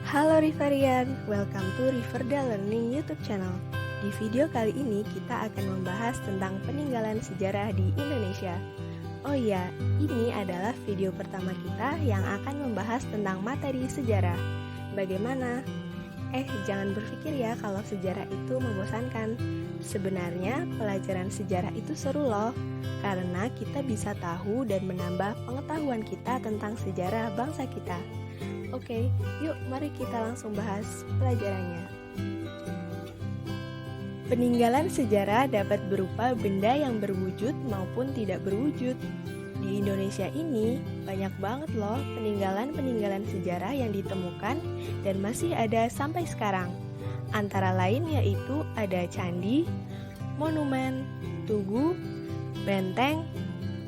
Halo Riverian, welcome to Riverda Learning YouTube channel. Di video kali ini kita akan membahas tentang peninggalan sejarah di Indonesia. Oh iya, ini adalah video pertama kita yang akan membahas tentang materi sejarah. Bagaimana? Jangan berpikir ya kalau sejarah itu membosankan. Sebenarnya pelajaran sejarah itu seru loh, karena kita bisa tahu dan menambah pengetahuan kita tentang sejarah bangsa kita. Oke, yuk mari kita langsung bahas pelajarannya. Peninggalan sejarah dapat berupa benda yang berwujud maupun tidak berwujud. Di Indonesia ini banyak banget loh peninggalan-peninggalan sejarah yang ditemukan dan masih ada sampai sekarang. Antara lain yaitu ada candi, monumen, tugu, benteng,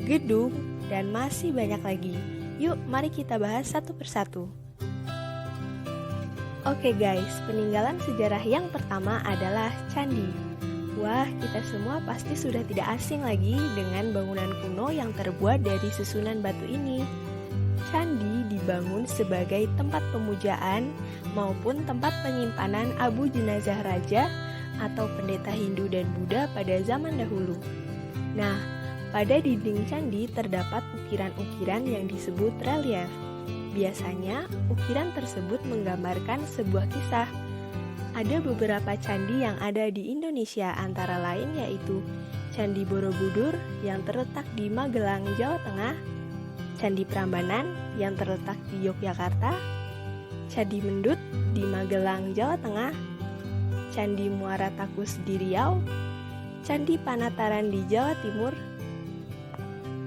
gedung, dan masih banyak lagi. Yuk mari kita bahas satu persatu. Oke guys, peninggalan sejarah yang pertama adalah candi. Wah, kita semua pasti sudah tidak asing lagi dengan bangunan kuno yang terbuat dari susunan batu ini. Candi dibangun sebagai tempat pemujaan maupun tempat penyimpanan abu jenazah raja atau pendeta Hindu dan Buddha pada zaman dahulu. Nah, pada dinding candi terdapat ukiran-ukiran yang disebut relief. Biasanya, ukiran tersebut menggambarkan sebuah kisah. Ada beberapa candi yang ada di Indonesia, antara lain yaitu Candi Borobudur yang terletak di Magelang, Jawa Tengah, Candi Prambanan yang terletak di Yogyakarta, Candi Mendut di Magelang, Jawa Tengah, Candi Muara Takus di Riau, Candi Panataran di Jawa Timur.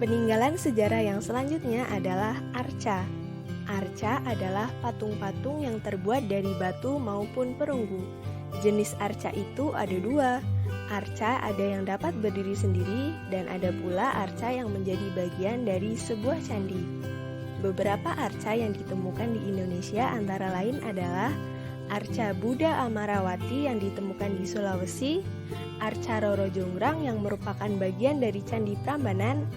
Peninggalan sejarah yang selanjutnya adalah arca. Arca adalah patung-patung yang terbuat dari batu maupun perunggu. Jenis arca itu ada dua. Arca ada yang dapat berdiri sendiri dan ada pula arca yang menjadi bagian dari sebuah candi. Beberapa arca yang ditemukan di Indonesia antara lain adalah arca Buddha Amarawati yang ditemukan di Sulawesi, arca Roro Jonggrang yang merupakan bagian dari Candi Prambanan,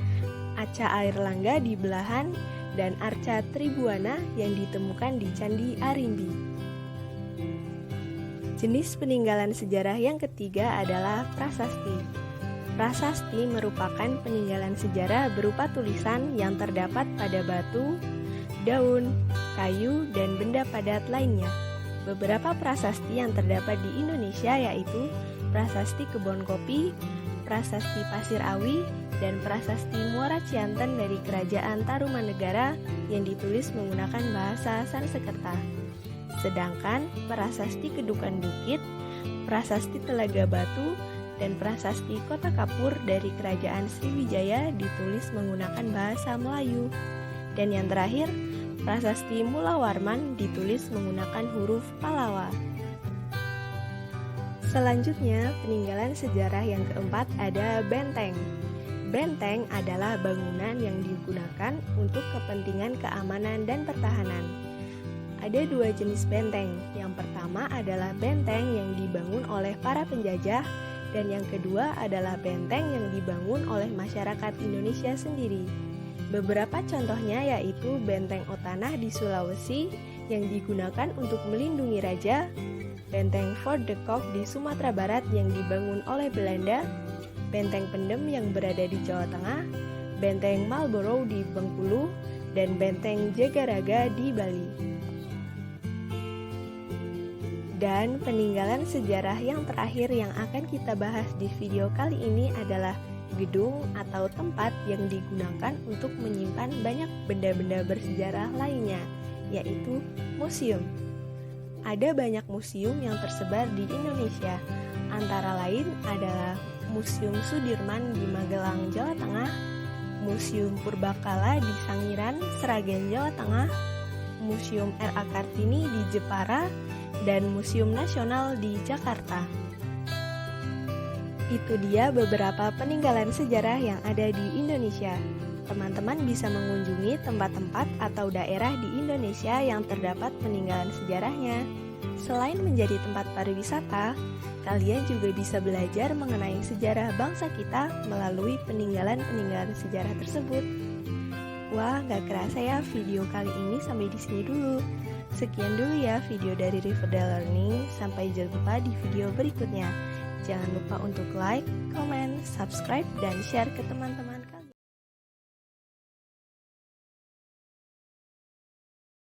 arca Air Langga di Belahan, dan arca Tribuana yang ditemukan di Candi Arimbi. Jenis peninggalan sejarah yang ketiga adalah prasasti. Prasasti merupakan peninggalan sejarah berupa tulisan yang terdapat pada batu, daun, kayu, dan benda padat lainnya. Beberapa prasasti yang terdapat di Indonesia yaitu Prasasti Kebon Kopi, Prasasti Pasir Awi, dan Prasasti Muara Cianten dari Kerajaan Tarumanegara yang ditulis menggunakan bahasa Sanskerta. Sedangkan Prasasti Kedukan Bukit, Prasasti Telaga Batu, dan Prasasti Kota Kapur dari Kerajaan Sriwijaya ditulis menggunakan bahasa Melayu. Dan yang terakhir, Prasasti Mula Warman ditulis menggunakan huruf Pallawa. Selanjutnya, peninggalan sejarah yang keempat ada benteng. Benteng adalah bangunan yang digunakan untuk kepentingan keamanan dan pertahanan. Ada dua jenis benteng. Yang pertama adalah benteng yang dibangun oleh para penjajah, dan yang kedua adalah benteng yang dibangun oleh masyarakat Indonesia sendiri. Beberapa contohnya yaitu Benteng Otanah di Sulawesi yang digunakan untuk melindungi raja, Benteng Fort de Kock di Sumatera Barat yang dibangun oleh Belanda, Benteng Pendem yang berada di Jawa Tengah, Benteng Marlborough di Bengkulu, dan Benteng Jagaraga di Bali. Dan peninggalan sejarah yang terakhir yang akan kita bahas di video kali ini adalah gedung atau tempat yang digunakan untuk menyimpan banyak benda-benda bersejarah lainnya, yaitu museum. Ada banyak museum yang tersebar di Indonesia, antara lain adalah Museum Sudirman di Magelang, Jawa Tengah, Museum Purbakala di Sangiran, Sragen, Jawa Tengah, Museum R.A. Kartini di Jepara, dan Museum Nasional di Jakarta. Itu dia beberapa peninggalan sejarah yang ada di Indonesia. Teman-teman bisa mengunjungi tempat-tempat atau daerah di Indonesia yang terdapat peninggalan sejarahnya. Selain menjadi tempat pariwisata, kalian juga bisa belajar mengenai sejarah bangsa kita melalui peninggalan-peninggalan sejarah tersebut. Wah, gak kerasa ya video kali ini sampai di sini dulu. Sekian dulu ya video dari Riverdale Learning. Sampai jumpa di video berikutnya. Jangan lupa untuk like, comment, subscribe, dan share ke teman-teman.